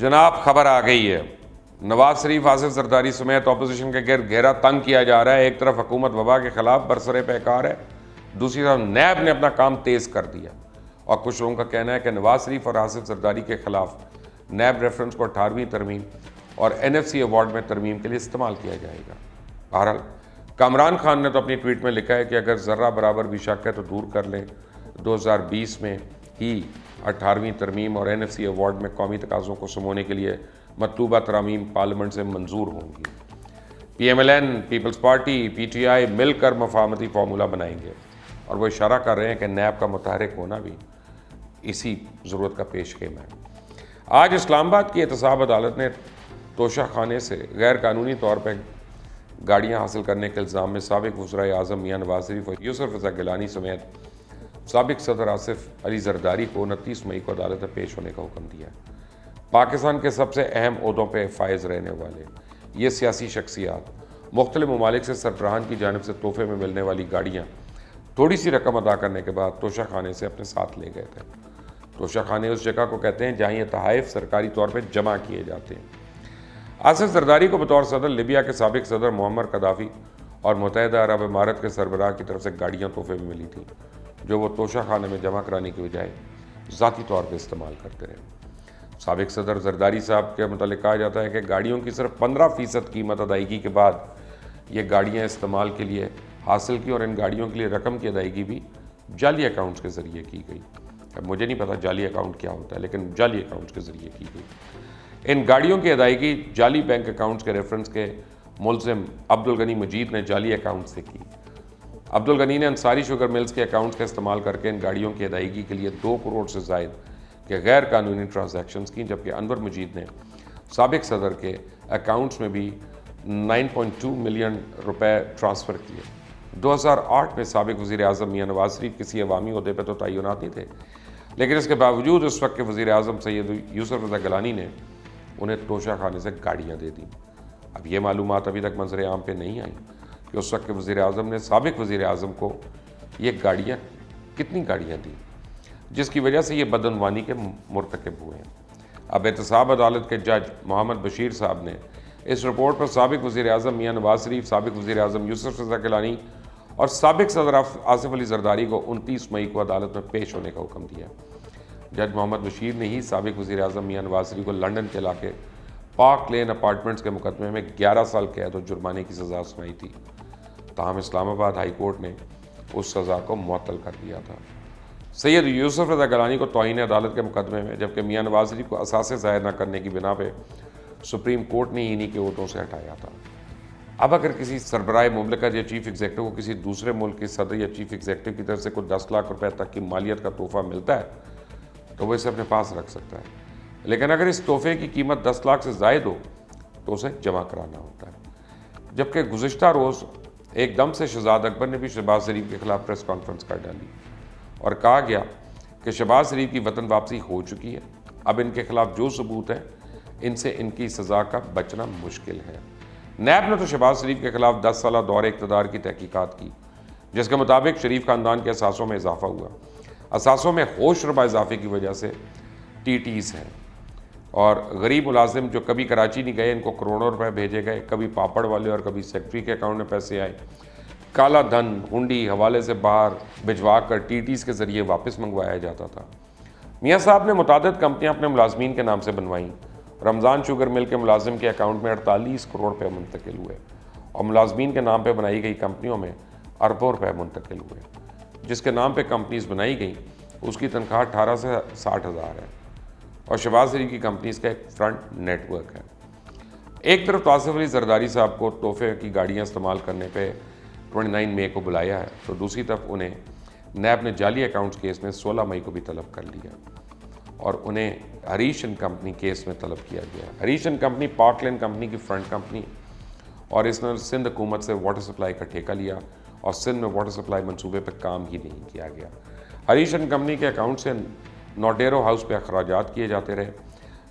جناب خبر آ گئی ہے، نواز شریف، آصف زرداری سمیت اپوزیشن کے گرد گھیرا تنگ کیا جا رہا ہے۔ ایک طرف حکومت وبا کے خلاف برسر پیکار ہے، دوسری طرف نیب نے اپنا کام تیز کر دیا، اور کچھ لوگوں کا کہنا ہے کہ نواز شریف اور آصف زرداری کے خلاف نیب ریفرنس کو 18ویں ترمیم اور NFC ایوارڈ میں ترمیم کے لیے استعمال کیا جائے گا۔ بہرحال کامران خان نے تو اپنی ٹویٹ میں لکھا ہے کہ اگر ذرہ برابر بھی شک ہے تو دور کر لیں، 2020 میں ہی 18ویں ترمیم اور NFC ایوارڈ میں قومی تقاضوں کو سمونے کے لیے مطلوبہ ترامیم پارلیمنٹ سے منظور ہوں گی۔ PMLN، پیپلز پارٹی، PTI مل کر مفاہمتی فارمولہ بنائیں گے، اور وہ اشارہ کر رہے ہیں کہ نیب کا متحرک ہونا بھی اسی ضرورت کا پیش خیم ہے۔ آج اسلام آباد کی احتساب عدالت نے توشہ خانے سے غیر قانونی طور پر گاڑیاں حاصل کرنے کے الزام میں سابق وزرائے اعظم میاں نواز شریف اور یوسف رضا گیلانی سمیت سابق صدر آصف علی زرداری کو 29 مئی کو عدالت میں پیش ہونے کا حکم دیا ہے۔ پاکستان کے سب سے اہم عہدوں پہ فائز رہنے والے یہ سیاسی شخصیات مختلف ممالک سے سربراہان کی جانب سے تحفے میں ملنے والی گاڑیاں تھوڑی سی رقم ادا کرنے کے بعد توشہ خانے سے اپنے ساتھ لے گئے تھے۔ توشہ خانے اس جگہ کو کہتے ہیں جہاں یہ تحائف سرکاری طور پہ جمع کیے جاتے ہیں۔ آصف زرداری کو بطور صدر لیبیا کے سابق صدر معمر قذافی اور متحدہ عرب امارات کے سربراہ کی طرف سے گاڑیاں تحفے میں ملی تھیں، جو وہ توشہ خانے میں جمع کرانے کی بجائے ذاتی طور پہ استعمال کرتے رہے۔ سابق صدر زرداری صاحب کے متعلق کہا جاتا ہے کہ گاڑیوں کی صرف 15% قیمت ادائیگی کے بعد یہ گاڑیاں استعمال کے لیے حاصل کی، اور ان گاڑیوں کے لیے رقم کی ادائیگی بھی جعلی اکاؤنٹس کے ذریعے کی گئی۔ اب مجھے نہیں پتا جعلی اکاؤنٹ کیا ہوتا ہے، لیکن جعلی اکاؤنٹس کے ذریعے کی گئی۔ ان گاڑیوں کی ادائیگی جعلی بینک اکاؤنٹس کے ریفرنس کے ملزم عبدالغنی مجید نے جعلی اکاؤنٹ سے کی۔ عبدالغنی نے انصاری شوگر ملز کے اکاؤنٹس کا استعمال کر کے ان گاڑیوں کی ادائیگی کے لیے 2 کروڑ سے زائد کے غیر قانونی ٹرانزیکشنز کی، جبکہ انور مجید نے سابق صدر کے اکاؤنٹس میں بھی 9.2 ملین روپے ٹرانسفر کیے۔ 2008 میں سابق وزیر اعظم میاں نواز شریف کسی عوامی عہدے پہ تو تعینات نہیں تھے، لیکن اس کے باوجود اس وقت کے وزیر اعظم سید یوسف رضا گیلانی نے انہیں توشہ خانے سے گاڑیاں دے دیں۔ اب یہ معلومات ابھی تک منظر عام پہ نہیں آئیں کہ اس وقت کے وزیر اعظم نے سابق وزیر اعظم کو یہ گاڑیاں کتنی گاڑیاں دیں، جس کی وجہ سے یہ بدعنوانی کے مرتکب ہوئے ہیں۔ اب احتساب عدالت کے جج محمد بشیر صاحب نے اس رپورٹ پر سابق وزیر اعظم میاں نواز شریف، سابق وزیر اعظم یوسف رضا گیلانی اور سابق صدر آصف علی زرداری کو 29 مئی کو عدالت میں پیش ہونے کا حکم دیا۔ جج محمد بشیر نے ہی سابق وزیر اعظم میاں نواز شریف کو لنڈن کے علاقے پارک لین اپارٹمنٹس کے مقدمے میں 11 سال قید اور جرمانے کی سزا سنائی تھی، تاہم اسلام آباد ہائی کورٹ نے اس سزا کو معطل کر دیا تھا۔ سید یوسف رضا گیلانی کو توہین عدالت کے مقدمے میں، جبکہ میاں نواز شریف کو اثاثے ظاہر نہ کرنے کی بنا پہ سپریم کورٹ نے انہی کے عہدوں سے ہٹایا تھا۔ اب اگر کسی سربراہ مملکت یا چیف ایگزیکٹو کو کسی دوسرے ملک کے صدر یا چیف ایگزیکٹو کی طرف سے کوئی 10 لاکھ روپے تک کی مالیت کا تحفہ ملتا ہے تو وہ اسے اپنے پاس رکھ سکتا ہے، لیکن اگر اس تحفے کی قیمت 10 لاکھ سے زائد ہو تو اسے جمع کرانا ہوتا ہے۔ جبکہ گزشتہ روز ایک دم سے شہزاد اکبر نے بھی شہباز شریف کے خلاف پریس کانفرنس کر ڈالی اور کہا گیا کہ شہباز شریف کی وطن واپسی ہو چکی ہے، اب ان کے خلاف جو ثبوت ہیں ان سے ان کی سزا کا بچنا مشکل ہے۔ نیب نے تو شہباز شریف کے خلاف 10 سالہ دور اقتدار کی تحقیقات کی، جس کے مطابق شریف خاندان کے اثاثوں میں اضافہ ہوا۔ اثاثوں میں ہوش ربا اضافے کی وجہ سے TTs ہیں، اور غریب ملازم جو کبھی کراچی نہیں گئے ان کو کروڑوں روپے بھیجے گئے، کبھی پاپڑ والے اور کبھی سیکٹری کے اکاؤنٹ میں پیسے آئے۔ کالا دھن ہنڈی حوالے سے باہر بھجوا کر TTs کے ذریعے واپس منگوایا جاتا تھا۔ میاں صاحب نے متعدد کمپنیاں اپنے ملازمین کے نام سے بنوائیں۔ رمضان شوگر مل کے ملازم کے اکاؤنٹ میں 48 کروڑ روپے منتقل ہوئے، اور ملازمین کے نام پہ بنائی گئی کمپنیوں میں اربوں روپے منتقل ہوئے۔ جس کے نام پہ کمپنیز بنائی گئیں اس کی تنخواہ 18 سے 60 ہزار ہے، اور شہباز شریف کی کمپنیز کا ایک فرنٹ نیٹ ورک ہے۔ ایک طرف تو آصف علی زرداری صاحب کو تحفے کی گاڑیاں استعمال کرنے پہ 29 مئی کو بلایا ہے، تو دوسری طرف انہیں نیب نے جعلی اکاؤنٹس کیس میں 16 مئی کو بھی طلب کر لیا، اور انہیں ہریش اینڈ کمپنی کیس میں طلب کیا گیا۔ Harish and company park lane company کی فرنٹ کمپنی، اور اس نے سندھ حکومت سے واٹر سپلائی کا ٹھیکہ لیا اور سندھ میں واٹر سپلائی منصوبے پہ کام ہی نہیں کیا گیا۔ ہریش اینڈ کمپنی کے اکاؤنٹ سے نوٹیرو ہاؤس پہ اخراجات کیے جاتے رہے،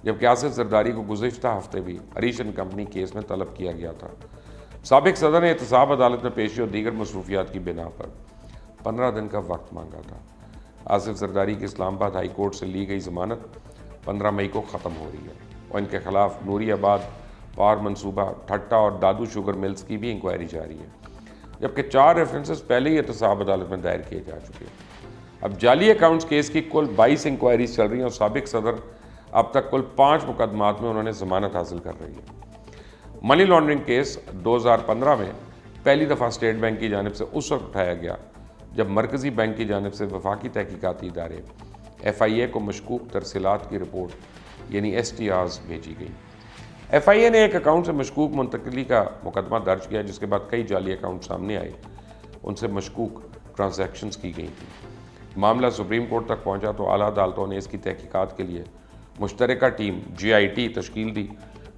جبکہ آصف زرداری کو گزشتہ ہفتے بھی ہریش اینڈ کمپنی کیس میں طلب کیا گیا تھا۔ سابق صدر نے احتساب عدالت میں پیشی اور دیگر مصروفیات کی بنا پر 15 دن کا وقت مانگا تھا۔ آصف زرداری کی اسلام آباد ہائی کورٹ سے لی گئی ضمانت 15 مئی کو ختم ہو رہی ہے، اور ان کے خلاف نوری آباد پاور منصوبہ، ٹھٹا اور دادو شوگر ملز کی بھی انکوائری جاری ہے، جبکہ 4 ریفرنسز پہلے ہی احتساب عدالت میں دائر کیے جا چکے ہیں۔ اب جعلی اکاؤنٹس کیس کی کل 22 انکوائریز چل رہی ہیں اور سابق صدر اب تک کل 5 مقدمات میں انہوں نے ضمانت حاصل کر رہی ہے۔ منی لانڈرنگ کیس 2015 میں پہلی دفعہ اسٹیٹ بینک کی جانب سے اس وقت اٹھایا گیا جب مرکزی بینک کی جانب سے وفاقی تحقیقاتی ادارے FIA کو مشکوک ترسیلات کی رپورٹ یعنی STRs بھیجی گئی۔ FIA نے ایک اکاؤنٹ سے مشکوک منتقلی کا مقدمہ درج کیا، جس کے بعد کئی جعلی اکاؤنٹ سامنے آئے، ان سے مشکوک ٹرانزیکشنز کی گئی تھیں۔ معاملہ سپریم کورٹ تک پہنچا تو اعلیٰ عدالتوں نے اس کی تحقیقات کے لیے مشترکہ ٹیم GIT تشکیل دی،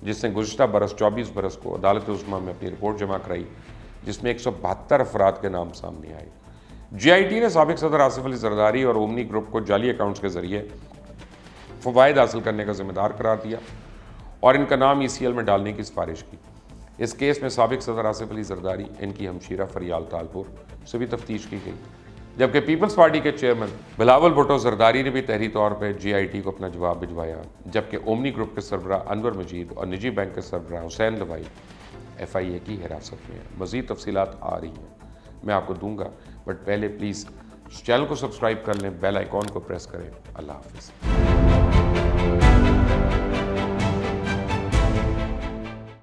جس نے گزشتہ برس 24 برس کو عدالت عظمیٰ میں اپنی رپورٹ جمع کرائی، جس میں 172 افراد کے نام سامنے آئے۔ GIT نے سابق صدر آصف علی زرداری اور اومنی گروپ کو جعلی اکاؤنٹس کے ذریعے فوائد حاصل کرنے کا ذمہ دار قرار دیا اور ان کا نام ECL میں ڈالنے کی سفارش کی۔ اس کیس میں سابق صدر آصف علی زرداری، ان کی ہمشیرہ فریال تالپور سے بھی تفتیش کی گئی، جبکہ پیپلز پارٹی کے چیئرمین بلاول بھٹو زرداری نے بھی تحریری طور پہ GIT کو اپنا جواب بھجوایا، جبکہ اومنی گروپ کے سربراہ انور مجید اور نجی بینک کے سربراہ حسین لوائی FIA کی حراست میں ہیں۔ مزید تفصیلات آ رہی ہیں، میں آپ کو دوں گا، بٹ پہلے پلیز چینل کو سبسکرائب کر لیں، بیل آئیکن کو پریس کریں۔ اللہ حافظ۔